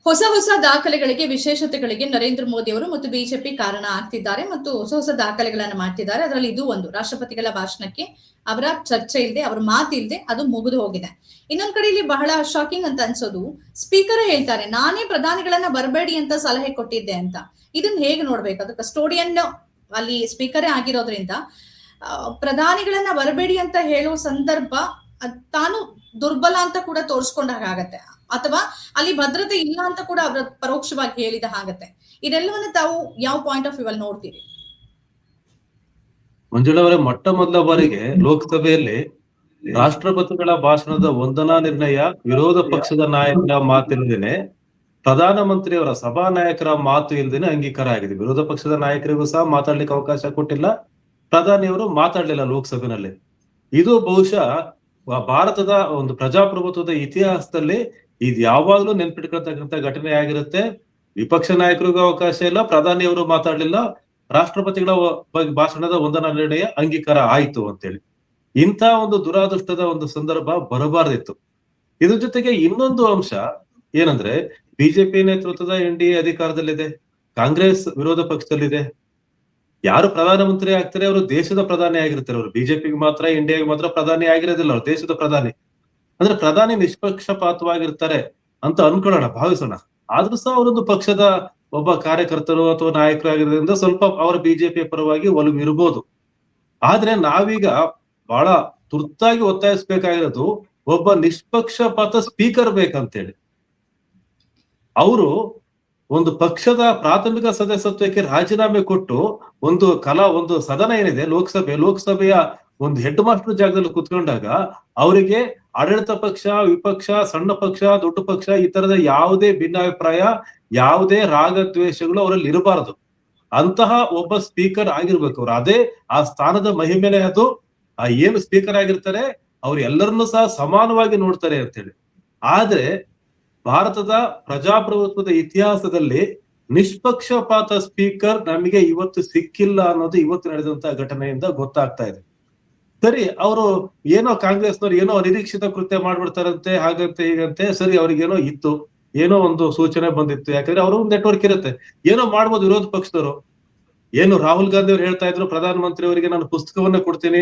ಹೊಸ ಹೊಸ ದಾಖಲೆಗಳಿಗೆ, ವಿಶೇಷತೆಗಳಿಗೆ ನರೇಂದ್ರ ಮೋದಿ ಅವರು ಮತ್ತು ಬಿಜೆಪಿ ಕಾರಣ ಆಗ್ತಿದ್ದಾರೆ ಮತ್ತು ಹೊಸ ಹೊಸ ದಾಖಲೆಗಳನ್ನ ಮಾಡ್ತಿದ್ದಾರೆ. ಅದರಲ್ಲಿ ಇದು ಒಂದು. ರಾಷ್ಟ್ರಪತಿಗಳ ಭಾಷಣಕ್ಕೆ ಅವರ ಚರ್ಚೆ ಇಲ್ಲದೆ, ಅವರ ಮಾತಿಲ್ಲದೆ ಅದು ಮುಗಿದು ಹೋಗಿದೆ. ಇನ್ನೊಂದ್ ಕಡೆ ಇಲ್ಲಿ ಬಹಳ ಶಾಕಿಂಗ್ ಅಂತ ಅನ್ಸೋದು, ಸ್ಪೀಕರ್ ಹೇಳ್ತಾರೆ ನಾನೇ ಪ್ರಧಾನಿಗಳನ್ನ ಬರಬೇಡಿ ಅಂತ ಸಲಹೆ ಕೊಟ್ಟಿದ್ದೆ ಅಂತ. ಇದನ್ನ ಹೇಗೆ ನೋಡ್ಬೇಕು? ಅದು ಕಸ್ಟೋಡಿಯನ್ ಅಲ್ಲಿ ಸ್ಪೀಕರೇ ಆಗಿರೋದ್ರಿಂದ ಪ್ರಧಾನಿಗಳನ್ನ ಬರಬೇಡಿ ಅಂತ ಹೇಳೋ ಸಂದರ್ಭ ತಾನು ದುರ್ಬಲ ಅಂತ ಕೂಡ ತೋರಿಸ್ಕೊಂಡಾಗತ್ತೆ, ಅಥವಾ ಅಲ್ಲಿ ಭದ್ರತೆ ಇಲ್ಲ ಅಂತ ಕೂಡ ಅವರ ಪರೋಕ್ಷವಾಗಿ ಹೇಳಿದ ಹಾಗತ್ತೆ. ಇದೆಲ್ಲವನ್ನ ತಾವು ಯಾವ ಪಾಯಿಂಟ್ ಆಫ್ ವ್ಯೂ ಅಲ್ಲಿ ನೋಡ್ತೀರಿ? ಮಂಜುಳಾ ಅವರೇ, ಮೊಟ್ಟ ಮೊದಲ ಬಾರಿಗೆ ಲೋಕಸಭೆಯಲ್ಲಿ ರಾಷ್ಟ್ರಪತಿಗಳ ಭಾಷಣದ ವಂದನಾ ನಿರ್ಣಯ ವಿರೋಧ ಪಕ್ಷದ ನಾಯಕರ ಮಾತಿಲ್ಲದೇನೆ, ಪ್ರಧಾನಮಂತ್ರಿಯವರ ಸಭಾ ನಾಯಕರ ಮಾತು ಇಲ್ಲದೇನೆ ಅಂಗೀಕಾರ ಆಗಿದೆ. ವಿರೋಧ ಪಕ್ಷದ ನಾಯಕರಿಗೂ ಸಹ ಮಾತಾಡ್ಲಿಕ್ಕೆ ಅವಕಾಶ ಕೊಟ್ಟಿಲ್ಲ, ಪ್ರಧಾನಿಯವರು ಮಾತಾಡ್ಲಿಲ್ಲ ಲೋಕಸಭೆಯಲ್ಲಿ. ಇದು ಬಹುಶಃ ಭಾರತದ ಒಂದು ಪ್ರಜಾಪ್ರಭುತ್ವದ ಇತಿಹಾಸದಲ್ಲಿ ಇದು ಯಾವಾಗ್ಲೂ ನೆನ್ಪಿಟ್ಕೊಳ್ತಕ್ಕಂಥ ಘಟನೆ ಆಗಿರುತ್ತೆ. ವಿಪಕ್ಷ ನಾಯಕರಿಗೂ ಅವಕಾಶ ಇಲ್ಲ, ಪ್ರಧಾನಿಯವರು ಮಾತಾಡ್ಲಿಲ್ಲ, ರಾಷ್ಟ್ರಪತಿಗಳ ಭಾಷಣದ ವಂದನಾ ನಿರ್ಣಯ ಅಂಗೀಕಾರ ಆಯ್ತು ಅಂತೇಳಿ. ಇಂಥ ಒಂದು ದುರಾದೃಷ್ಟದ ಒಂದು ಸಂದರ್ಭ ಬರಬಾರ್ದಿತ್ತು. ಇದ್ರ ಜೊತೆಗೆ ಇನ್ನೊಂದು ಅಂಶ ಏನಂದ್ರೆ, ಬಿಜೆಪಿ ನೇತೃತ್ವದ NDA ಅಧಿಕಾರದಲ್ಲಿದೆ, ಕಾಂಗ್ರೆಸ್ ವಿರೋಧ ಪಕ್ಷದಲ್ಲಿದೆ. ಯಾರು ಪ್ರಧಾನಮಂತ್ರಿ ಆಗ್ತಾರೆ ಅವರು ದೇಶದ ಪ್ರಧಾನಿ ಆಗಿರ್ತಾರೆ. ಅವರು ಬಿಜೆಪಿಗೆ ಮಾತ್ರ, NDAಗೆ ಮಾತ್ರ ಪ್ರಧಾನಿ ಆಗಿರೋದಿಲ್ಲ, ಅವರು ದೇಶದ ಪ್ರಧಾನಿ. ಅಂದ್ರೆ ಪ್ರಧಾನಿ ನಿಷ್ಪಕ್ಷಪಾತವಾಗಿರ್ತಾರೆ ಅಂತ ಅನ್ಕೊಳ್ಳೋಣ, ಭಾವಿಸೋಣ. ಆದ್ರೂ ಸಹ ಅವರೊಂದು ಪಕ್ಷದ ಒಬ್ಬ ಕಾರ್ಯಕರ್ತರು ಅಥವಾ ನಾಯಕರಾಗಿರೋದ್ರಿಂದ ಸ್ವಲ್ಪ ಅವರ ಬಿಜೆಪಿ ಪರವಾಗಿ ಒಲವು ಇರ್ಬೋದು. ಆದ್ರೆ ನಾವೀಗ ಬಹಳ ತುರ್ತಾಗಿ ಒತ್ತಾಯಿಸ್ಬೇಕಾಗಿರೋದು ಒಬ್ಬ ನಿಷ್ಪಕ್ಷಪಾತ ಸ್ಪೀಕರ್ ಬೇಕಂತೇಳಿ. ಅವರು ಒಂದು ಪಕ್ಷದ ಪ್ರಾಥಮಿಕ ಸದಸ್ಯತ್ವಕ್ಕೆ ರಾಜೀನಾಮೆ ಕೊಟ್ಟು ಒಂದು ಸದನ ಏನಿದೆ ಲೋಕಸಭೆಯ ಒಂದು ಹೆಡ್ ಮಾಸ್ಟರ್ ಜಾಗದಲ್ಲಿ ಕುತ್ಕೊಂಡಾಗ ಅವರಿಗೆ ಆಡಳಿತ ಪಕ್ಷ, ವಿಪಕ್ಷ, ಸಣ್ಣ ಪಕ್ಷ, ದೊಡ್ಡ ಪಕ್ಷ ಈ ತರದ ಯಾವುದೇ ಭಿನ್ನಾಭಿಪ್ರಾಯ, ಯಾವುದೇ ರಾಗದ್ವೇಷಗಳು ಅವರಲ್ಲಿ ಇರಬಾರದು. ಅಂತಹ ಒಬ್ಬ ಸ್ಪೀಕರ್ ಆಗಿರ್ಬೇಕು ಅವರು. ಅದೇ ಆ ಸ್ಥಾನದ ಮಹಿಮೆನೆ ಅದು. ಏನು ಸ್ಪೀಕರ್ ಆಗಿರ್ತಾರೆ ಅವ್ರು ಎಲ್ಲರನ್ನೂ ಸಹ ಸಮಾನವಾಗಿ ನೋಡ್ತಾರೆ ಅಂತೇಳಿ. ಆದ್ರೆ ಭಾರತದ ಪ್ರಜಾಪ್ರಭುತ್ವದ ಇತಿಹಾಸದಲ್ಲಿ ನಿಷ್ಪಕ್ಷಪಾತ ಸ್ಪೀಕರ್ ನಮಗೆ ಇವತ್ತು ಸಿಕ್ಕಿಲ್ಲ ಅನ್ನೋದು ಇವತ್ತು ನಡೆದಂತಹ ಘಟನೆಯಿಂದ ಗೊತ್ತಾಗ್ತಾ ಇದೆ. ಸರಿ, ಅವರು ಏನೋ ಕಾಂಗ್ರೆಸ್ನವ್ರು ಏನೋ ಅನಿರೀಕ್ಷಿತ ಕೃತ್ಯ ಮಾಡ್ಬಿಡ್ತಾರಂತೆ, ಹಾಗಂತೆ ಹೀಗಂತೆ. ಸರಿ, ಅವ್ರಿಗೇನೋ ಇತ್ತು, ಏನೋ ಒಂದು ಸೂಚನೆ ಬಂದಿತ್ತು. ಯಾಕಂದ್ರೆ ಅವರು ಒಂದು ನೆಟ್ವರ್ಕ್ ಇರುತ್ತೆ, ಏನೋ ಮಾಡ್ಬೋದು ವಿರೋಧ ಪಕ್ಷದವರು. ಏನು ರಾಹುಲ್ ಗಾಂಧಿ ಅವ್ರು ಹೇಳ್ತಾ ಇದ್ರು, ಪ್ರಧಾನಮಂತ್ರಿ ಅವರಿಗೆ ನಾನು ಪುಸ್ತಕವನ್ನ ಕೊಡ್ತೀನಿ,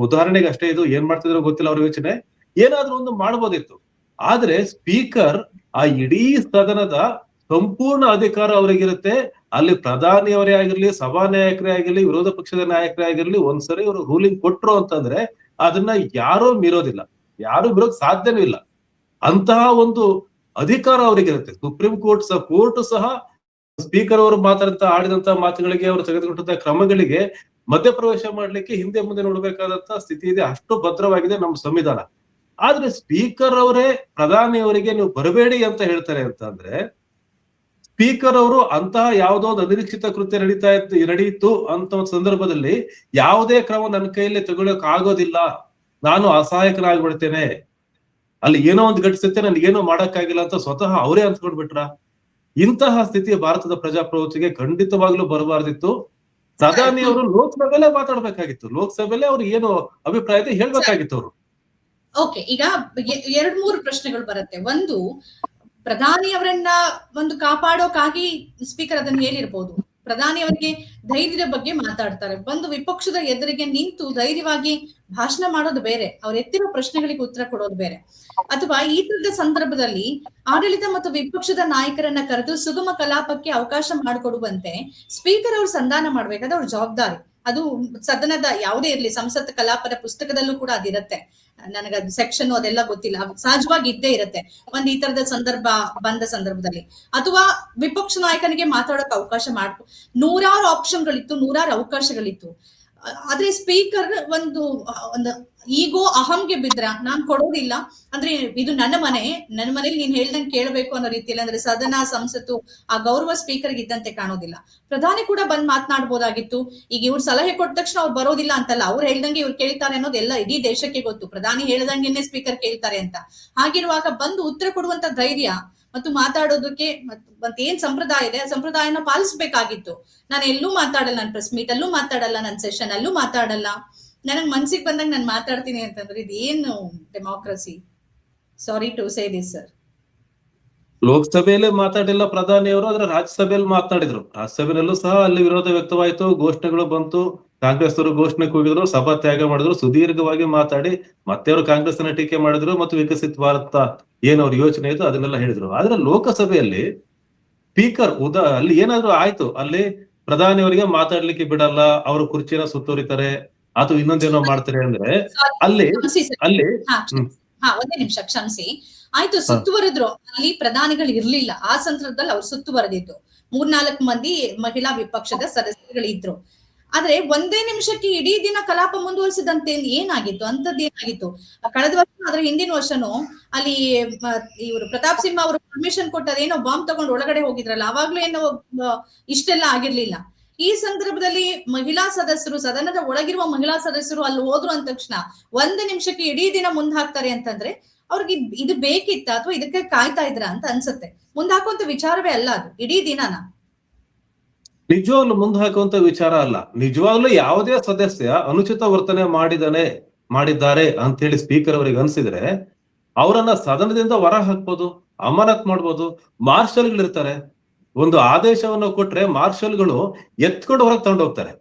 ಉದಾಹರಣೆಗೆ ಅಷ್ಟೇ, ಇದು ಏನ್ ಮಾಡ್ತಿದ್ರು ಗೊತ್ತಿಲ್ಲ ಅವ್ರ ಯೋಚನೆ, ಏನಾದ್ರೂ ಒಂದು ಮಾಡ್ಬೋದಿತ್ತು. ಆದ್ರೆ ಸ್ಪೀಕರ್ ಆ ಇಡೀ ಸದನದ ಸಂಪೂರ್ಣ ಅಧಿಕಾರ ಅವರಿಗಿರುತ್ತೆ. ಅಲ್ಲಿ ಪ್ರಧಾನಿಯವರೇ ಆಗಿರ್ಲಿ, ಸಭಾ ನಾಯಕರೇ ಆಗಿರ್ಲಿ, ವಿರೋಧ ಪಕ್ಷದ ನಾಯಕರೇ ಆಗಿರ್ಲಿ, ಒಂದ್ಸರಿ ಅವರು ರೂಲಿಂಗ್ ಕೊಟ್ರು ಅಂತಂದ್ರೆ ಅದನ್ನ ಯಾರೂ ಮೀರೋದಿಲ್ಲ, ಯಾರು ಮೀರೋಕ್ ಸಾಧ್ಯನೂ ಇಲ್ಲ. ಅಂತಹ ಒಂದು ಅಧಿಕಾರ ಅವರಿಗಿರುತ್ತೆ. ಸುಪ್ರೀಂ ಕೋರ್ಟ್ ಸಹ ಸ್ಪೀಕರ್ ಅವರು ಆಡಿದಂತಹ ಮಾತುಗಳಿಗೆ, ಅವರು ತೆಗೆದುಕೊಂಡಂತಹ ಕ್ರಮಗಳಿಗೆ ಮಧ್ಯಪ್ರವೇಶ ಮಾಡ್ಲಿಕ್ಕೆ ಹಿಂದೆ ಮುಂದೆ ನೋಡ್ಬೇಕಾದಂತಹ ಸ್ಥಿತಿ ಇದೆ. ಅಷ್ಟು ಭದ್ರವಾಗಿದೆ ನಮ್ಮ ಸಂವಿಧಾನ. ಆದ್ರೆ ಸ್ಪೀಕರ್ ಅವರೇ ಪ್ರಧಾನಿಯವರಿಗೆ ನೀವು ಬರಬೇಡಿ ಅಂತ ಹೇಳ್ತಾರೆ ಅಂತಂದ್ರೆ, ಸ್ಪೀಕರ್ ಅವರು ಅಂತಹ ಯಾವುದೋ ಒಂದು ಅನಿರೀಕ್ಷಿತ ಕೃತ್ಯ ನಡೆಯಿತು ಅಂತ ಒಂದು ಸಂದರ್ಭದಲ್ಲಿ ಯಾವುದೇ ಕ್ರಮ ನನ್ನ ಕೈಯಲ್ಲಿ ತಗೊಳ್ಳಕ್ ಆಗೋದಿಲ್ಲ, ನಾನು ಅಸಹಾಯಕನಾಗ್ಬಿಡ್ತೇನೆ, ಅಲ್ಲಿ ಏನೋ ಒಂದು ಘಟಿಸುತ್ತೆ, ನನ್ಗೇನೋ ಮಾಡಕ್ಕಾಗಿಲ್ಲ ಅಂತ ಸ್ವತಃ ಅವರೇ ಅಂದ್ಕೊಂಡ್ಬಿಟ್ರ. ಇಂತಹ ಸ್ಥಿತಿ ಭಾರತದ ಪ್ರಜಾಪ್ರಭುತ್ವಕ್ಕೆ ಖಂಡಿತವಾಗ್ಲೂ ಬರಬಾರ್ದಿತ್ತು. ಪ್ರಧಾನಿಯವರು ಲೋಕಸಭೆಯಲ್ಲೇ ಮಾತಾಡ್ಬೇಕಾಗಿತ್ತು, ಲೋಕಸಭೆಯಲ್ಲೇ ಅವ್ರು ಏನು ಅಭಿಪ್ರಾಯ ಇದೆ ಹೇಳ್ಬೇಕಾಗಿತ್ತು ಅವರು. ಓಕೆ, ಈಗ 2-3 ಪ್ರಶ್ನೆಗಳು ಬರುತ್ತೆ. ಒಂದು, ಪ್ರಧಾನಿಯವರನ್ನ ಒಂದು ಕಾಪಾಡೋಕಾಗಿ ಸ್ಪೀಕರ್ ಅದನ್ನ ಹೇಳಿರ್ಬೋದು. ಪ್ರಧಾನಿಯವರಿಗೆ ಧೈರ್ಯದ ಬಗ್ಗೆ ಮಾತಾಡ್ತಾರೆ. ಒಂದು ವಿಪಕ್ಷದ ಎದುರಿಗೆ ನಿಂತು ಧೈರ್ಯವಾಗಿ ಭಾಷಣ ಮಾಡೋದು ಬೇರೆ, ಅವ್ರು ಎತ್ತಿರೋ ಪ್ರಶ್ನೆಗಳಿಗೆ ಉತ್ತರ ಕೊಡೋದು ಬೇರೆ. ಅಥವಾ ಈ ತರದ ಸಂದರ್ಭದಲ್ಲಿ ಆಡಳಿತ ಮತ್ತು ವಿಪಕ್ಷದ ನಾಯಕರನ್ನ ಕರೆದು ಸುಗಮ ಕಲಾಪಕ್ಕೆ ಅವಕಾಶ ಮಾಡಿಕೊಡುವಂತೆ ಸ್ಪೀಕರ್ ಅವರು ಸಂಧಾನ ಮಾಡ್ಬೇಕಾದ್ರೆ ಅವ್ರ ಜವಾಬ್ದಾರಿ. ಅದು ಸದನದ ಯಾವುದೇ ಇರ್ಲಿ, ಸಂಸತ್ ಕಲಾಪದ ಪುಸ್ತಕದಲ್ಲೂ ಕೂಡ ಅದಿರತ್ತೆ. ನನಗದು ಸೆಕ್ಷನ್ ಅದೆಲ್ಲ ಗೊತ್ತಿಲ್ಲ, ಸಹಜವಾಗಿ ಇದ್ದೇ ಇರುತ್ತೆ ಒಂದ್ ಈ ತರದ ಸಂದರ್ಭ ಬಂದ ಸಂದರ್ಭದಲ್ಲಿ. ಅಥವಾ ವಿಪಕ್ಷ ನಾಯಕನಿಗೆ ಮಾತಾಡೋಕೆ ಅವಕಾಶ ನೂರಾರು ಆಪ್ಷನ್ಗಳಿತ್ತು, ನೂರಾರು ಅವಕಾಶಗಳಿತ್ತು. ಆದ್ರೆ ಸ್ಪೀಕರ್ ಒಂದು ಈಗೋ ಅಹಂಗೆ ಬಿದ್ರ, ನಾನ್ ಕೊಡೋದಿಲ್ಲ ಅಂದ್ರೆ ಇದು ನನ್ನ ಮನೇಲಿ ನೀನ್ ಹೇಳ್ದಂಗೆ ಕೇಳಬೇಕು ಅನ್ನೋ ರೀತಿಯಲ್ಲಿ, ಅಂದ್ರೆ ಸದನ ಸಂಸತ್ತು ಆ ಗೌರವ ಸ್ಪೀಕರ್ಗೆ ಇದ್ದಂತೆ ಕಾಣೋದಿಲ್ಲ. ಪ್ರಧಾನಿ ಕೂಡ ಬಂದ್ ಮಾತನಾಡ್ಬೋದಾಗಿತ್ತು. ಈಗ ಇವ್ರು ಸಲಹೆ ಕೊಟ್ಟ ತಕ್ಷಣ ಅವ್ರು ಬರೋದಿಲ್ಲ ಅಂತಲ್ಲ, ಅವ್ರು ಹೇಳ್ದಂಗೆ ಇವ್ರು ಕೇಳ್ತಾರೆ ಅನ್ನೋದೆಲ್ಲ ಇಡೀ ದೇಶಕ್ಕೆ ಗೊತ್ತು. ಪ್ರಧಾನಿ ಹೇಳ್ದಂಗೆನೆ ಸ್ಪೀಕರ್ ಕೇಳ್ತಾರೆ ಅಂತ. ಹಾಗಿರುವಾಗ ಬಂದು ಉತ್ತರ ಕೊಡುವಂತ ಧೈರ್ಯ ಮತ್ತು ಮಾತಾಡೋದಕ್ಕೆ ಏನ್ ಸಂಪ್ರದಾಯ ಇದೆ ಆ ಸಂಪ್ರದಾಯನ ಪಾಲಿಸಬೇಕಾಗಿತ್ತು. ನಾನು ಎಲ್ಲೂ ಮಾತಾಡಲ್ಲ, ನನ್ನ ಪ್ರೆಸ್ ಮೀಟ್ ಅಲ್ಲೂ ಮಾತಾಡಲ್ಲ, ನನ್ನ ಸೆಷನ್ ಅಲ್ಲೂ ಮಾತಾಡಲ್ಲ, ನನಗ್ ಮನ್ಸಿಗೆ ಬಂದಾಗ ನಾನು ಮಾತಾಡ್ತೀನಿ ಅಂತಂದ್ರೆ ಇದೇನು democracy? Sorry to say this sir. ಲೋಕಸಭೆಯಲ್ಲೇ ಮಾತಾಡಿಲ್ಲ ಪ್ರಧಾನಿಯವರು, ಆದ್ರೆ ರಾಜ್ಯಸಭೆಯಲ್ಲಿ ಮಾತನಾಡಿದ್ರು. ರಾಜ್ಯಸಭೆಯಲ್ಲೂ ಸಹ ಅಲ್ಲಿ ವಿರೋಧ ವ್ಯಕ್ತವಾಯಿತು, ಘೋಷಣೆಗಳು ಬಂತು. ಕಾಂಗ್ರೆಸ್ ಅವರು ಘೋಷಣೆ ಕೂಗಿದ್ರು, ಸಭಾ ತ್ಯಾಗ ಮಾಡಿದ್ರು, ಸುದೀರ್ಘವಾಗಿ ಮಾತಾಡಿ ಮತ್ತೆ ಅವರು ಕಾಂಗ್ರೆಸ್ ಅನ್ನ ಟೀಕೆ ಮಾಡಿದ್ರು ಮತ್ತು ವಿಕಸಿತ ಭಾರತ ಏನು ಅವ್ರ ಯೋಚನೆ ಇತ್ತು ಅದನ್ನೆಲ್ಲ ಹೇಳಿದ್ರು. ಆದ್ರೆ ಲೋಕಸಭೆಯಲ್ಲಿ ಸ್ಪೀಕರ್ ಅಲ್ಲಿ ಏನಾದ್ರು ಆಯ್ತು, ಅಲ್ಲಿ ಪ್ರಧಾನಿಯವರಿಗೆ ಮಾತಾಡ್ಲಿಕ್ಕೆ ಬಿಡಲ್ಲ, ಅವರು ಕುರ್ಚಿನ ಸುತ್ತುವರಿತಾರೆ ಅಥವಾ ಇನ್ನೊಂದೇನೋ ಮಾಡ್ತಾರೆ ಅಂದ್ರೆ ಅಲ್ಲಿ ಕ್ಷಮಿಸಿ ಸರ್. ಅಲ್ಲಿ ಕ್ಷಮಿಸಿ. ಒಂದೇ ನಿಮಿಷ ಕ್ಷಮಿಸಿ. ಆಯ್ತು, ಸುತ್ತುವರೆದ್ರು. ಅಲ್ಲಿ ಪ್ರಧಾನಿಗಳು ಇರ್ಲಿಲ್ಲ ಆ ಸಂದರ್ಭದಲ್ಲಿ ಅವ್ರು ಸುತ್ತುವರೆದಿದ್ದು. 3-4 ಮಂದಿ ಮಹಿಳಾ ವಿಪಕ್ಷದ ಸದಸ್ಯರುಗಳಿದ್ರು. ಆದ್ರೆ ಒಂದೇ ನಿಮಿಷಕ್ಕೆ ಇಡೀ ದಿನ ಕಲಾಪ ಮುಂದುವರಿಸಿದಂತೆ ಏನಾಗಿತ್ತು, ಅಂತದ್ದು ಏನಾಗಿತ್ತು? ಕಳೆದ ವರ್ಷ ಅದ್ರ ಹಿಂದಿನ ವರ್ಷನೂ ಅಲ್ಲಿ ಇವರು ಪ್ರತಾಪ್ ಸಿಂಹ ಅವರು ಪರ್ಮಿಷನ್ ಕೊಟ್ಟದೇನೋ ಬಾಂಬ್ ತಗೊಂಡು ಒಳಗಡೆ ಹೋಗಿದ್ರಲ್ಲ, ಅವಾಗ್ಲೂ ಏನೋ ಇಷ್ಟೆಲ್ಲ ಆಗಿರ್ಲಿಲ್ಲ. ಈ ಸಂದರ್ಭದಲ್ಲಿ ಮಹಿಳಾ ಸದಸ್ಯರು, ಸದನದ ಒಳಗಿರುವ ಮಹಿಳಾ ಸದಸ್ಯರು ಅಲ್ಲಿ ಹೋದ್ರು ಅಂದ ತಕ್ಷಣ ಒಂದು ನಿಮಿಷಕ್ಕೆ ಇಡೀ ದಿನ ಮುಂದ್ ಹಾಕ್ತಾರೆ ಅಂತಂದ್ರೆ ಅವ್ರಿಗೆ ಇದು ಬೇಕಿತ್ತ ಅಥವಾ ಇದಕ್ಕೆ ಕಾಯ್ತಾ ಇದ್ರ ಅಂತ ಅನ್ಸುತ್ತೆ. ಮುಂದ್ ಹಾಕುವಂತ ವಿಚಾರವೇ ಅಲ್ಲ ಅದು, ಇಡೀ ದಿನಾನ. ನಿಜವಾಗ್ಲೂ ಮುಂದೆ ಹಾಕುವಂತ ವಿಚಾರ ಅಲ್ಲ. ನಿಜವಾಗ್ಲೂ ಯಾವುದೇ ಸದಸ್ಯ ಅನುಚಿತ ವರ್ತನೆ ಮಾಡಿದ್ದಾರೆ ಅಂತ ಹೇಳಿ ಸ್ಪೀಕರ್ ಅವರಿಗೆ ಅನ್ಸಿದ್ರೆ ಅವರನ್ನ ಸದನದಿಂದ ಹೊರ ಹಾಕ್ಬೋದು, ಅಮಾನತ್ ಮಾಡ್ಬೋದು. ಮಾರ್ಷಲ್ಗಳಿರ್ತಾರೆ, ಒಂದು ಆದೇಶವನ್ನು ಕೊಟ್ರೆ ಮಾರ್ಷಲ್ಗಳು ಎತ್ಕೊಂಡು ಹೊರಗೆ ತಗೊಂಡು ಹೋಗ್ತಾರೆ,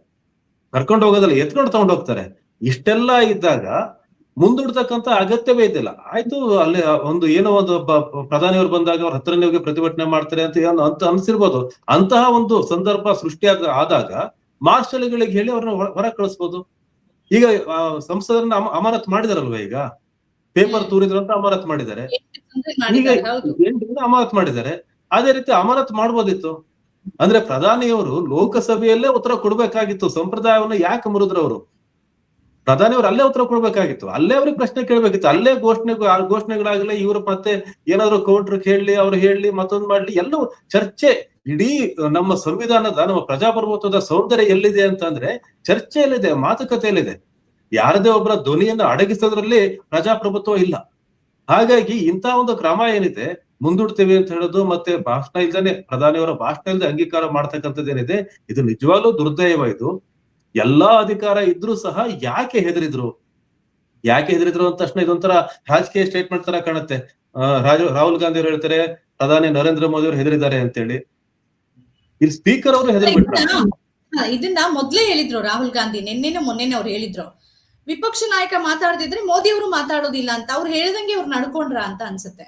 ಕರ್ಕೊಂಡು ಹೋಗೋದಲ್ಲ, ಎತ್ಕೊಂಡು ತಗೊಂಡು ಹೋಗ್ತಾರೆ. ಇಷ್ಟೆಲ್ಲ ಇದ್ದಾಗ ಮುಂದೂಡ್ತಕ್ಕಂತ ಅಗತ್ಯವೇ ಇದ್ದಿಲ್ಲ. ಆಯ್ತು, ಅಲ್ಲಿ ಒಂದು ಏನೋ ಒಂದು ಪ್ರಧಾನಿಯವರು ಬಂದಾಗ ಅವ್ರ ಹತ್ರನೇ ಹೋಗಿ ಪ್ರತಿಭಟನೆ ಮಾಡ್ತಾರೆ ಅಂತ ಅನ್ಸಿರ್ಬೋದು. ಅಂತಹ ಒಂದು ಸಂದರ್ಭ ಆದಾಗ ಮಾರ್ಷಲ್ಗಳಿಗೆ ಹೇಳಿ ಅವ್ರನ್ನ ಹೊರ ಕಳಿಸ್ಬೋದು. ಈಗ ಸಂಸದರನ್ನ ಅಮಾನತ್ ಮಾಡಿದಾರಲ್ವಾ, ಈಗ ಪೇಪರ್ ತೂರಿದ್ರು ಅಂತ ಅಮಾನತ್ ಮಾಡಿದ್ದಾರೆ, ಈಗ 8 ದಿನ ಅಮಾನತ್ ಮಾಡಿದ್ದಾರೆ. ಅದೇ ರೀತಿ ಅಮಾನತ್ ಮಾಡ್ಬೋದಿತ್ತು. ಅಂದ್ರೆ ಪ್ರಧಾನಿಯವರು ಲೋಕಸಭೆಯಲ್ಲೇ ಉತ್ತರ ಕೊಡ್ಬೇಕಾಗಿತ್ತು. ಸಂಪ್ರದಾಯವನ್ನು ಯಾಕೆ ಮುರಿದ್ರು ಅವರು? ಪ್ರಧಾನಿಯವರು ಅಲ್ಲೇ ಉತ್ತರ ಕೊಡ್ಬೇಕಾಗಿತ್ತು, ಅಲ್ಲೇ ಅವ್ರಿಗೆ ಪ್ರಶ್ನೆ ಕೇಳ್ಬೇಕಿತ್ತು, ಅಲ್ಲೇ ಘೋಷಣೆಗಳಾಗಲಿ, ಇವರು ಮತ್ತೆ ಏನಾದ್ರು ಕೌಂಟರ್ ಕೇಳಲಿ, ಅವ್ರು ಹೇಳಲಿ, ಮತ್ತೊಂದು ಮಾಡ್ಲಿ, ಎಲ್ಲವೂ ಚರ್ಚೆ. ಇಡೀ ನಮ್ಮ ಸಂವಿಧಾನದ, ನಮ್ಮ ಪ್ರಜಾಪ್ರಭುತ್ವದ ಸೌಂದರ್ಯ ಎಲ್ಲಿದೆ ಅಂತಂದ್ರೆ ಚರ್ಚೆಯಲ್ಲಿದೆ, ಮಾತುಕತೆಯಲ್ಲಿದೆ. ಯಾರದೇ ಒಬ್ಬರ ಧ್ವನಿಯನ್ನು ಅಡಗಿಸೋದ್ರಲ್ಲಿ ಪ್ರಜಾಪ್ರಭುತ್ವ ಇಲ್ಲ. ಹಾಗಾಗಿ ಇಂಥ ಒಂದು ಕ್ರಮ ಏನಿದೆ, ಮುಂದೂಡ್ತೇವೆ ಅಂತ ಹೇಳೋದು, ಮತ್ತೆ ಭಾಷಣ ಇಲ್ದೇನೆ, ಪ್ರಧಾನಿಯವರ ಭಾಷಣ ಇಲ್ಲದೆ ಅಂಗೀಕಾರ ಮಾಡ್ತಕ್ಕಂಥದ್ದು ಏನಿದೆ, ಇದು ನಿಜವಾಗ್ಲೂ ದುರ್ದೈವ. ಇದು ಎಲ್ಲಾ ಅಧಿಕಾರ ಇದ್ರೂ ಸಹ ಯಾಕೆ ಹೆದರಿದ್ರು ಅಂದ ತಕ್ಷಣ ಇದೊಂಥರ ರಾಜಕೀಯ ಸ್ಟೇಟ್ಮೆಂಟ್ ತರ ಕಾಣುತ್ತೆ. ರಾಹುಲ್ ಗಾಂಧಿ ಅವರು ಹೇಳ್ತಾರೆ ಪ್ರಧಾನಿ ನರೇಂದ್ರ ಮೋದಿ ಅವರು ಹೆದರಿದ್ದಾರೆ ಅಂತೇಳಿ. ಇಲ್ಲಿ ಸ್ಪೀಕರ್ ಅವರು ಹೆದರ್ಬಿಟ್ರ? ಇದನ್ನ ಮೊದ್ಲೇ ಹೇಳಿದ್ರು ರಾಹುಲ್ ಗಾಂಧಿ, ಮೊನ್ನೆ ಅವ್ರು ಹೇಳಿದ್ರು ವಿಪಕ್ಷ ನಾಯಕ ಮಾತಾಡದಿದ್ರೆ ಮೋದಿ ಅವರು ಮಾತಾಡೋದಿಲ್ಲ ಅಂತ. ಅವ್ರು ಹೇಳ್ದಂಗೆ ಅವ್ರು ನಡ್ಕೊಂಡ್ರ ಅಂತ ಅನ್ಸುತ್ತೆ.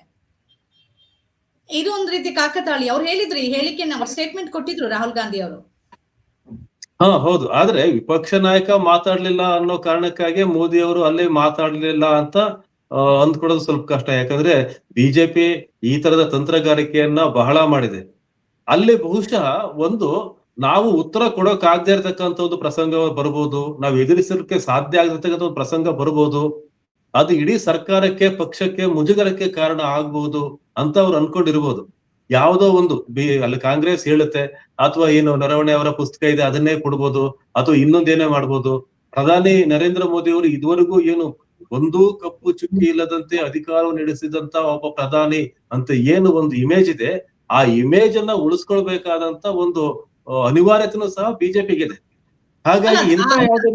ಇದು ಒಂದ್ ರೀತಿ ಕಾಕತಾಳಿ. ಅವ್ರು ಹೇಳಿದ್ರು, ಈ ಹೇಳಿಕೆ ಸ್ಟೇಟ್ಮೆಂಟ್ ಕೊಟ್ಟಿದ್ರು ರಾಹುಲ್ ಗಾಂಧಿ ಅವರು. ಹೌದು. ಆದ್ರೆ ವಿಪಕ್ಷ ನಾಯಕ ಮಾತಾಡ್ಲಿಲ್ಲ ಅನ್ನೋ ಕಾರಣಕ್ಕಾಗಿ ಮೋದಿ ಅವರು ಅಲ್ಲೇ ಮಾತಾಡ್ಲಿಲ್ಲ ಅಂತ ಅಂದ್ಕೊಡೋದು ಸ್ವಲ್ಪ ಕಷ್ಟ. ಯಾಕಂದ್ರೆ ಬಿಜೆಪಿ ಈ ತರದ ತಂತ್ರಗಾರಿಕೆಯನ್ನ ಬಹಳ ಮಾಡಿದೆ. ಅಲ್ಲಿ ಬಹುಶಃ ನಾವು ಉತ್ತರ ಕೊಡೋಕ್ ಆಗದೆ ಇರತಕ್ಕಂತ ಒಂದು ಪ್ರಸಂಗ ಬರ್ಬೋದು, ನಾವು ಎದುರಿಸಲಿಕ್ಕೆ ಸಾಧ್ಯ ಆಗದಿರ್ತಕ್ಕಂಥ ಒಂದು ಪ್ರಸಂಗ ಬರ್ಬೋದು. ಅದು ಇಡೀ ಸರ್ಕಾರಕ್ಕೆ, ಪಕ್ಷಕ್ಕೆ ಮುಜುಗರಕ್ಕೆ ಕಾರಣ ಆಗ್ಬಹುದು ಅಂತ ಅವ್ರು ಅನ್ಕೊಂಡಿರ್ಬೋದು. ಯಾವುದೋ ಒಂದು ಅಲ್ಲಿ ಕಾಂಗ್ರೆಸ್ ಹೇಳುತ್ತೆ, ಅಥವಾ ಏನು ನರವಣೆ ಅವರ ಪುಸ್ತಕ ಇದೆ ಅದನ್ನೇ ಕೊಡ್ಬೋದು, ಅಥವಾ ಇನ್ನೊಂದೇನೇ ಮಾಡ್ಬೋದು. ಪ್ರಧಾನಿ ನರೇಂದ್ರ ಮೋದಿ ಅವರು ಇದುವರೆಗೂ ಏನು ಒಂದೂ ಕಪ್ಪು ಚುಕ್ಕಿ ಇಲ್ಲದಂತೆ ಅಧಿಕಾರ ನಡೆಸಿದಂತ ಒಬ್ಬ ಪ್ರಧಾನಿ ಅಂತ ಏನು ಒಂದು ಇಮೇಜ್ ಇದೆ, ಆ ಇಮೇಜ್ ಅನ್ನ ಉಳಿಸ್ಕೊಳ್ಬೇಕಾದಂತ ಒಂದು ಅನಿವಾರ್ಯತೆನೂ ಸಹ ಬಿಜೆಪಿಗೆ ಇದೆ. ಹಾಗಾಗಿ ಇಂಥ ಯಾವುದೇ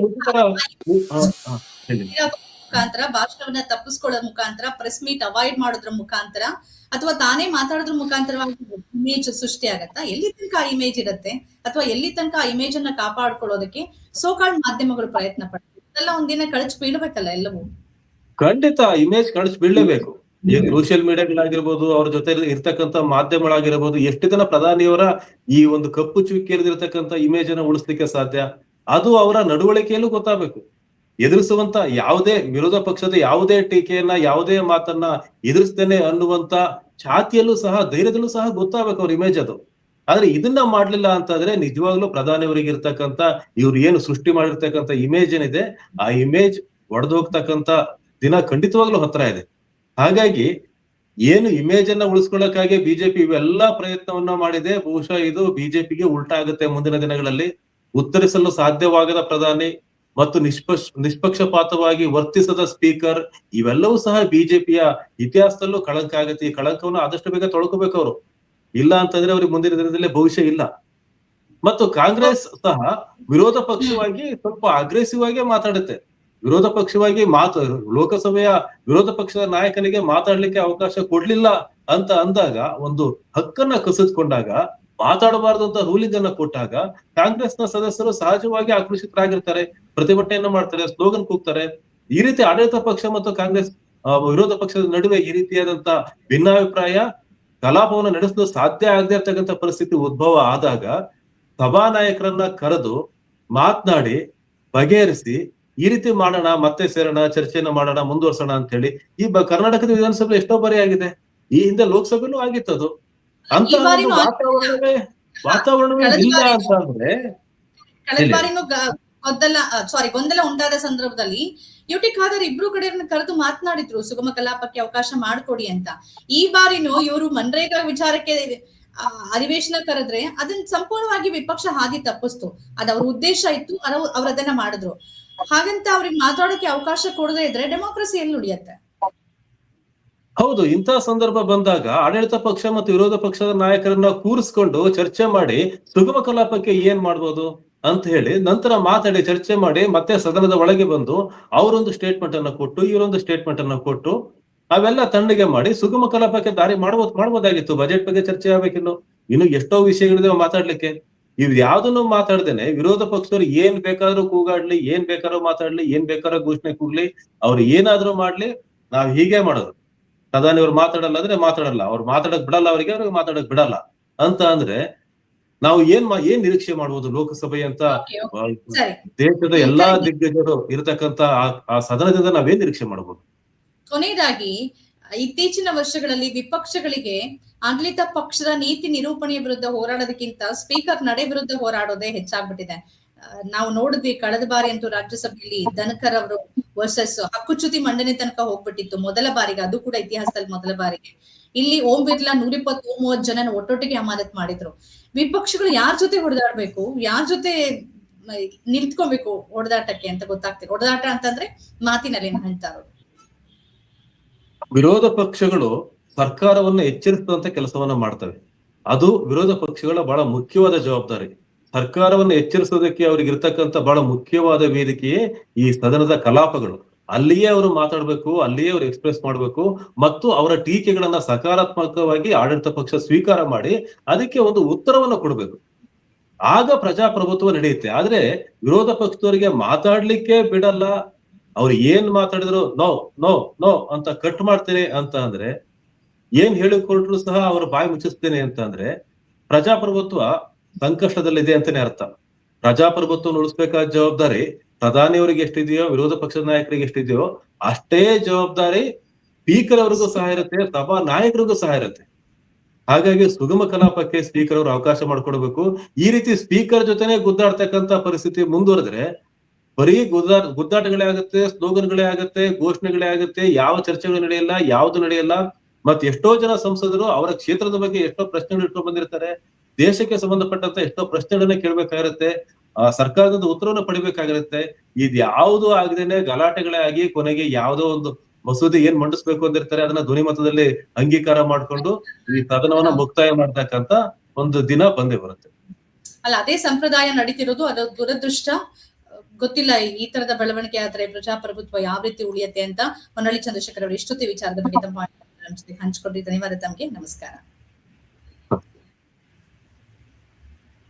ಮುಖಾಂತರ, ಭಾಷಣವನ್ನ ತಪ್ಪಿಸ್ಕೊಳ್ಳೋದ್ ಮುಖಾಂತರ, ಪ್ರೆಸ್ ಮೀಟ್ ಅವಾಯ್ಡ್ ಮಾಡೋದ್ರ ಮುಖಾಂತರ, ಅಥವಾ ತಾನೇ ಮಾತಾಡೋದ್ರ ಮುಖಾಂತರವಾಗಿ ಇಮೇಜ್ ಸೃಷ್ಟಿ ಆಗತ್ತಾ? ಎಲ್ಲಿ ತನಕ ಆ ಇಮೇಜ್ ಇರುತ್ತೆ, ಅಥವಾ ಎಲ್ಲಿ ತನಕ ಆ ಇಮೇಜ್ ಅನ್ನ ಕಾಪಾಡ್ಕೊಳ್ಳೋದಕ್ಕೆ ಸೋಕಾಲ್ಡ್ ಮಾಧ್ಯಮಗಳು ಪ್ರಯತ್ನ ಪಡ್ತಾರೆ? ಇದೆಲ್ಲ ಒಂದಿನ ಕಳಚಿ ಬೀಳ್ಬೇಕಲ್ಲ ಎಲ್ಲವೂ. ಖಂಡಿತ ಇಮೇಜ್ ಕಳಚಿ ಬೀಳ್ಲೇಬೇಕು. ಈ ಸೋಷಿಯಲ್ ಮೀಡಿಯಾಗಳಾಗಿರ್ಬೋದು, ಅವ್ರ ಜೊತೆ ಇರ್ತಕ್ಕಂಥ ಮಾಧ್ಯಮಗಳಾಗಿರ್ಬೋದು, ಎಷ್ಟು ದಿನ ಪ್ರಧಾನಿಯವರ ಈ ಒಂದು ಕಪ್ಪು ಚುಕ್ಕಿ ಇರದಿರ್ತಕ್ಕಂಥ ಇಮೇಜ್ ಅನ್ನ ಉಳಿಸ್ಲಿಕ್ಕೆ ಸಾಧ್ಯ? ಅದು ಅವರ ನಡವಳಿಕೆಯಲ್ಲೂ ಗೊತ್ತಾಗಬೇಕು. ಎದುರಿಸುವಂತ ಯಾವುದೇ ವಿರೋಧ ಪಕ್ಷದ ಯಾವುದೇ ಟೀಕೆಯನ್ನ, ಯಾವುದೇ ಮಾತನ್ನ ಎದುರಿಸ್ತೇನೆ ಅನ್ನುವಂತ ಛಾತಿಯಲ್ಲೂ ಸಹ, ಧೈರ್ಯದಲ್ಲೂ ಸಹ ಗೊತ್ತಾಗಬೇಕು ಅವ್ರ ಇಮೇಜ್ ಅದು. ಆದ್ರೆ ಇದನ್ನ ಮಾಡ್ಲಿಲ್ಲ ಅಂತಂದ್ರೆ ನಿಜವಾಗ್ಲೂ ಪ್ರಧಾನಿಯವರಿಗೆ ಇರ್ತಕ್ಕಂಥ, ಇವ್ರು ಏನು ಸೃಷ್ಟಿ ಮಾಡಿರ್ತಕ್ಕಂಥ ಇಮೇಜ್ ಏನಿದೆ, ಆ ಇಮೇಜ್ ಒಡೆದು ಹೋಗ್ತಕ್ಕಂತ ದಿನ ಖಂಡಿತವಾಗ್ಲೂ ಹತ್ರ ಇದೆ. ಹಾಗಾಗಿ ಏನು ಇಮೇಜ್ ಅನ್ನ ಉಳಿಸ್ಕೊಳ್ಳಕ್ಕಾಗಿ ಬಿಜೆಪಿ ಇವೆಲ್ಲಾ ಪ್ರಯತ್ನವನ್ನ ಮಾಡಿದೆ. ಬಹುಶಃ ಇದು ಬಿಜೆಪಿಗೆ ಉಲ್ಟಾ ಆಗುತ್ತೆ ಮುಂದಿನ ದಿನಗಳಲ್ಲಿ. ಉತ್ತರಿಸಲು ಸಾಧ್ಯವಾಗದ ಪ್ರಧಾನಿ ಮತ್ತು ನಿಷ್ಪಕ್ಷಪಾತವಾಗಿ ವರ್ತಿಸದ ಸ್ಪೀಕರ್, ಇವೆಲ್ಲವೂ ಸಹ ಬಿಜೆಪಿಯ ಇತಿಹಾಸದಲ್ಲೂ ಕಳಂಕ ಆಗುತ್ತೆ. ಈ ಕಳಂಕವನ್ನು ಆದಷ್ಟು ಬೇಗ ತೊಳ್ಕೋಬೇಕು ಅವರು. ಇಲ್ಲ ಅಂತಂದ್ರೆ ಅವ್ರಿಗೆ ಮುಂದಿನ ದಿನದಲ್ಲೇ ಭವಿಷ್ಯ ಇಲ್ಲ. ಮತ್ತು ಕಾಂಗ್ರೆಸ್ ಸಹ ವಿರೋಧ ಪಕ್ಷವಾಗಿ ಸ್ವಲ್ಪ ಅಗ್ರೆಸಿವ್ ಆಗಿ ಮಾತಾಡುತ್ತೆ. ವಿರೋಧ ಪಕ್ಷವಾಗಿ ಲೋಕಸಭೆಯ ವಿರೋಧ ಪಕ್ಷದ ನಾಯಕನಿಗೆ ಮಾತಾಡ್ಲಿಕ್ಕೆ ಅವಕಾಶ ಕೊಡ್ಲಿಲ್ಲ ಅಂತ ಅಂದಾಗ, ಒಂದು ಹಕ್ಕನ್ನ ಕಸಿದುಕೊಂಡಾಗ, ಮಾತಾಡಬಾರದು ಅಂತ ರೂಲಿಂಗ್ ಅನ್ನ ಕೊಟ್ಟಾಗ ಕಾಂಗ್ರೆಸ್ನ ಸದಸ್ಯರು ಸಹಜವಾಗಿ ಆಕ್ರೋಶಿತರಾಗಿರ್ತಾರೆ, ಪ್ರತಿಭಟನೆಯನ್ನ ಮಾಡ್ತಾರೆ, ಸ್ಲೋಗನ್ ಕೂಗ್ತಾರೆ. ಈ ರೀತಿ ಆಡಳಿತ ಪಕ್ಷ ಮತ್ತು ಕಾಂಗ್ರೆಸ್ ವಿರೋಧ ಪಕ್ಷದ ನಡುವೆ ಈ ರೀತಿಯಾದಂತ ಭಿನ್ನಾಭಿಪ್ರಾಯ ಕಲಾಪವನ್ನು ನಡೆಸಲು ಸಾಧ್ಯ ಆಗದೆ ಇರ್ತಕ್ಕಂಥ ಪರಿಸ್ಥಿತಿ ಉದ್ಭವ ಆದಾಗ ಸಭಾನಾಯಕರನ್ನ ಕರೆದು ಮಾತನಾಡಿ ಬಗೆಹರಿಸಿ ಈ ರೀತಿ ಮಾಡೋಣ, ಮತ್ತೆ ಸೇರೋಣ, ಚರ್ಚೆಯನ್ನ ಮಾಡೋಣ, ಮುಂದುವರ್ಸೋಣ ಅಂತ ಹೇಳಿ ಕರ್ನಾಟಕದ ವಿಧಾನಸಭೆ ಎಷ್ಟೋ ಬಾರಿ ಆಗಿದೆ. ಈ ಹಿಂದೆ ಲೋಕಸಭೆನೂ ಆಗಿತ್ತದು. ಅಂತ ಈ ಬಾರಿನೂ ಒಂದು ವಾತಾವರಣವೇ ಇಲ್ಲ ಅಂತ ಅಂದ್ರೆ ಕಳೆದ ಬಾರಿನೂ ಗೊಂದಲ ಉಂಟಾದ ಸಂದರ್ಭದಲ್ಲಿ ಯುಟಿ ಖಾದರ್ ಇಬ್ರು ಕಡೆಯವ್ರನ್ನ ಕರೆದು ಮಾತನಾಡಿದ್ರು, ಸುಗಮ ಕಲಾಪಕ್ಕೆ ಅವಕಾಶ ಮಾಡ್ಕೊಡಿ ಅಂತ. ಈ ಬಾರಿನೂ ಇವರು ಮನ್ರೇಗಾ ವಿಚಾರಕ್ಕೆ ಅಧಿವೇಶನ ಕರೆದ್ರೆ ಅದನ್ನ ಸಂಪೂರ್ಣವಾಗಿ ವಿಪಕ್ಷ ಹಾದಿ ತಪ್ಪಿಸ್ತು. ಅದ್ ಅವ್ರ ಉದ್ದೇಶ ಇತ್ತು, ಅವ್ರ ಅದನ್ನ ಮಾಡಿದ್ರು. ಹಾಗಂತ ಅವ್ರಿಗೆ ಮಾತಾಡೋಕೆ ಅವಕಾಶ ಕೊಡದೇ ಇದ್ರೆ ಡೆಮೋಕ್ರಸಿ ಎಲ್ಲಿ ಉಳಿಯತ್ತೆ? ಹೌದು, ಇಂತಹ ಸಂದರ್ಭ ಬಂದಾಗ ಆಡಳಿತ ಪಕ್ಷ ಮತ್ತು ವಿರೋಧ ಪಕ್ಷದ ನಾಯಕರನ್ನ ಕೂರಿಸ್ಕೊಂಡು ಚರ್ಚೆ ಮಾಡಿ ಸುಗಮ ಕಲಾಪಕ್ಕೆ ಏನ್ ಮಾಡ್ಬೋದು ಅಂತ ಹೇಳಿ ನಂತರ ಮಾತಾಡಿ ಚರ್ಚೆ ಮಾಡಿ ಮತ್ತೆ ಸದನದ ಒಳಗೆ ಬಂದು ಅವರೊಂದು ಸ್ಟೇಟ್ಮೆಂಟ್ ಅನ್ನ ಕೊಟ್ಟು ಇವರೊಂದು ಸ್ಟೇಟ್ಮೆಂಟ್ ಅನ್ನ ಕೊಟ್ಟು ಅವೆಲ್ಲ ತಣ್ಣಗೆ ಮಾಡಿ ಸುಗಮ ಕಲಾಪಕ್ಕೆ ದಾರಿ ಮಾಡ್ಬೋದಾಗಿತ್ತು. ಬಜೆಟ್ ಬಗ್ಗೆ ಚರ್ಚೆ ಆಗ್ಬೇಕಿನ್ನು, ಇನ್ನು ಎಷ್ಟೋ ವಿಷಯಗಳಿದಾವೆ ಮಾತಾಡ್ಲಿಕ್ಕೆ. ಇವ್ ಯಾವ್ದನ್ನು ಮಾತಾಡ್ದೇನೆ ವಿರೋಧ ಪಕ್ಷದವ್ರು ಏನ್ ಬೇಕಾದ್ರೂ ಕೂಗಾಡ್ಲಿ, ಏನ್ ಬೇಕಾದ್ರೂ ಮಾತಾಡ್ಲಿ, ಏನ್ ಬೇಕಾದ್ರೂ ಘೋಷಣೆ ಕೂಗ್ಲಿ, ಅವ್ರು ಏನಾದ್ರೂ ಮಾಡ್ಲಿ, ನಾವ್ ಹೀಗೆ ಮಾಡೋದು. ಪ್ರಧಾನಿ ಅವ್ರು ಮಾತಾಡಲ್ಲ ಅಂದ್ರೆ ಮಾತಾಡಲ್ಲ, ಅವ್ರು ಮಾತಾಡಕ್ ಬಿಡಲ್ಲ, ಅವ್ರಿಗೆ ಮಾತಾಡಕ್ ಬಿಡಲ್ಲ ಅಂತ ಅಂದ್ರೆ ನಾವು ಏನ್ ನಿರೀಕ್ಷೆ ಮಾಡ್ಬೋದು? ಲೋಕಸಭೆ ಅಂತ ದೇಶದ ಎಲ್ಲಾ ದಿಗ್ಗಜರು ಇರತಕ್ಕಂತ ಆ ಸದನದಿಂದ ನಾವೇನ್ ನಿರೀಕ್ಷೆ ಮಾಡ್ಬೋದು? ಕೊನೆಯದಾಗಿ, ಇತ್ತೀಚಿನ ವರ್ಷಗಳಲ್ಲಿ ವಿಪಕ್ಷಗಳಿಗೆ ಆಡಳಿತ ಪಕ್ಷದ ನೀತಿ ನಿರೂಪಣೆಯ ವಿರುದ್ಧ ಹೋರಾಡೋದಕ್ಕಿಂತ ಸ್ಪೀಕರ್ ನಡೆ ವಿರುದ್ಧ ಹೋರಾಡೋದೇ ಹೆಚ್ಚಾಗ್ಬಿಟ್ಟಿದೆ. ನಾವು ನೋಡಿದ್ವಿ, ಕಳೆದ ಬಾರಿ ಅಂತೂ ರಾಜ್ಯಸಭೆಯಲ್ಲಿ ಧನ್ಕರ್ ಅವರು ವರ್ಸಸ್ ಹಕ್ಕುಚ್ಯುತಿ ಮಂಡನೆ ತನಕ ಹೋಗ್ಬಿಟ್ಟಿತ್ತು, ಮೊದಲ ಬಾರಿಗೆ. ಅದು ಕೂಡ ಇತಿಹಾಸದಲ್ಲಿ ಮೊದಲ ಬಾರಿಗೆ. ಇಲ್ಲಿ ಓಂ ಬಿರ್ಲಾ 120-130 ಜನ ಒಟ್ಟೊಟ್ಟಿಗೆ ಅಮಾನತ್ ಮಾಡಿದ್ರು. ವಿಪಕ್ಷಗಳು ಯಾರ ಜೊತೆ ಹೊಡೆದಾಡ್ಬೇಕು, ಯಾರ ಜೊತೆ ನಿಂತ್ಕೊಬೇಕು ಹೊಡೆದಾಟಕ್ಕೆ ಅಂತ ಗೊತ್ತಾಗ್ತಿದೆ. ಹೊಡೆದಾಟ ಅಂತಂದ್ರೆ ಮಾತಿನಲ್ಲಿ ಹೇಳ್ತಾರೋ. ವಿರೋಧ ಪಕ್ಷಗಳು ಸರ್ಕಾರವನ್ನ ಎಚ್ಚರಿಸುವಂತ ಕೆಲಸವನ್ನ ಮಾಡ್ತವೆ. ಅದು ವಿರೋಧ ಪಕ್ಷಗಳ ಬಹಳ ಮುಖ್ಯವಾದ ಜವಾಬ್ದಾರಿ. ಸರ್ಕಾರವನ್ನ ಎಚ್ಚರಿಸೋದಕ್ಕೆ ಅವ್ರಿಗೆ ಇರ್ತಕ್ಕಂಥ ಬಹಳ ಮುಖ್ಯವಾದ ವೇದಿಕೆಯೇ ಈ ಸದನದ ಕಲಾಪಗಳು. ಅಲ್ಲಿಯೇ ಅವರು ಮಾತಾಡ್ಬೇಕು, ಅಲ್ಲಿಯೇ ಅವರು ಎಕ್ಸ್ಪ್ರೆಸ್ ಮಾಡ್ಬೇಕು ಮತ್ತು ಅವರ ಟೀಕೆಗಳನ್ನ ಸಕಾರಾತ್ಮಕವಾಗಿ ಆಡಳಿತ ಪಕ್ಷ ಸ್ವೀಕಾರ ಮಾಡಿ ಅದಕ್ಕೆ ಒಂದು ಉತ್ತರವನ್ನ ಕೊಡ್ಬೇಕು. ಆಗ ಪ್ರಜಾಪ್ರಭುತ್ವ ನಡೆಯುತ್ತೆ. ಆದ್ರೆ ವಿರೋಧ ಪಕ್ಷದವರಿಗೆ ಮಾತಾಡ್ಲಿಕ್ಕೆ ಬಿಡಲ್ಲ, ಅವ್ರು ಏನ್ ಮಾತಾಡಿದ್ರು ನೋ ನೋ ನೋ ಅಂತ ಕಟ್ ಮಾಡ್ತೇನೆ ಅಂತ ಅಂದ್ರೆ, ಏನ್ ಹೇಳಿಕೊಟ್ರು ಸಹ ಅವ್ರ ಬಾಯಿ ಮುಚ್ಚಿಸ್ತೇನೆ ಅಂತ ಅಂದ್ರೆ ಪ್ರಜಾಪ್ರಭುತ್ವ ಸಂಕಷ್ಟದಲ್ಲಿದೆ ಅಂತಾನೆ ಅರ್ಥ. ಪ್ರಜಾಪ್ರಭುತ್ವ ಉಳಿಸ್ಬೇಕಾದ ಜವಾಬ್ದಾರಿ ಪ್ರಧಾನಿಯವರಿಗೆ ಎಷ್ಟಿದೆಯೋ, ವಿರೋಧ ಪಕ್ಷದ ನಾಯಕರಿಗೆ ಎಷ್ಟಿದೆಯೋ ಅಷ್ಟೇ ಜವಾಬ್ದಾರಿ ಸ್ಪೀಕರ್ ಅವರಿಗೂ ಸಹ ಇರುತ್ತೆ, ಸಭಾ ನಾಯಕರಿಗೂ ಸಹ ಇರುತ್ತೆ. ಹಾಗಾಗಿ ಸುಗಮ ಕಲಾಪಕ್ಕೆ ಸ್ಪೀಕರ್ ಅವರು ಅವಕಾಶ ಮಾಡ್ಕೊಡ್ಬೇಕು. ಈ ರೀತಿ ಸ್ಪೀಕರ್ ಜೊತೆನೆ ಗುದ್ದಾಡ್ತಕ್ಕಂತ ಪರಿಸ್ಥಿತಿ ಮುಂದುವರೆದ್ರೆ ಬರೀ ಗುದ್ದಾಟಗಳೇ ಆಗುತ್ತೆ, ಸ್ಲೋಗನ್ಗಳೇ ಆಗುತ್ತೆ, ಘೋಷಣೆಗಳೇ ಆಗುತ್ತೆ, ಯಾವ ಚರ್ಚೆಗಳು ನಡೆಯಲ್ಲ, ಯಾವ್ದು ನಡೆಯಲ್ಲ. ಮತ್ತೆ ಎಷ್ಟೋ ಜನ ಸಂಸದರು ಅವರ ಕ್ಷೇತ್ರದ ಬಗ್ಗೆ ಎಷ್ಟೋ ಪ್ರಶ್ನೆಗಳು ಇಟ್ಕೊಂಡು ಬಂದಿರ್ತಾರೆ, ದೇಶಕ್ಕೆ ಸಂಬಂಧಪಟ್ಟಂತ ಎಷ್ಟೋ ಪ್ರಶ್ನೆಗಳನ್ನ ಕೇಳ್ಬೇಕಾಗಿರುತ್ತೆ, ಸರ್ಕಾರದಿಂದ ಉತ್ತರವನ್ನು ಪಡಿಬೇಕಾಗಿರುತ್ತೆ. ಇದ್ ಯಾವುದು ಆಗದೇನೆ ಗಲಾಟೆಗಳೇ ಆಗಿ ಕೊನೆಗೆ ಯಾವ್ದೋ ಒಂದು ಮಸೂದೆ ಏನ್ ಮಂಡಿಸ್ಬೇಕು ಅಂದಿರ್ತಾರೆ ಅದನ್ನ ಧ್ವನಿಮತದಲ್ಲಿ ಅಂಗೀಕಾರ ಮಾಡ್ಕೊಂಡು ಈ ಸದನವನ್ನ ಮುಕ್ತಾಯ ಮಾಡ್ತಕ್ಕಂತ ಒಂದು ದಿನ ಬಂದೇ ಬರುತ್ತೆ. ಅಲ್ಲ, ಅದೇ ಸಂಪ್ರದಾಯ ನಡೀತಿರೋದು, ಅದು ದುರದೃಷ್ಟ. ಗೊತ್ತಿಲ್ಲ ಈ ತರದ ಬೆಳವಣಿಗೆ ಆದ್ರೆ ಪ್ರಜಾಪ್ರಭುತ್ವ ಯಾವ ರೀತಿ ಉಳಿಯತ್ತೆ ಅಂತ. ಹೊನ್ನಳ್ಳಿ ಚಂದ್ರಶೇಖರ್ ಅವರು ಇಷ್ಟೊತ್ತಿ ವಿಚಾರದ ಬಗ್ಗೆ ತಮ್ಮ ಹಂಚ್ಕೊಂಡಿದ್ದು ಧನ್ಯವಾದ ತಮಗೆ. ನಮಸ್ಕಾರ.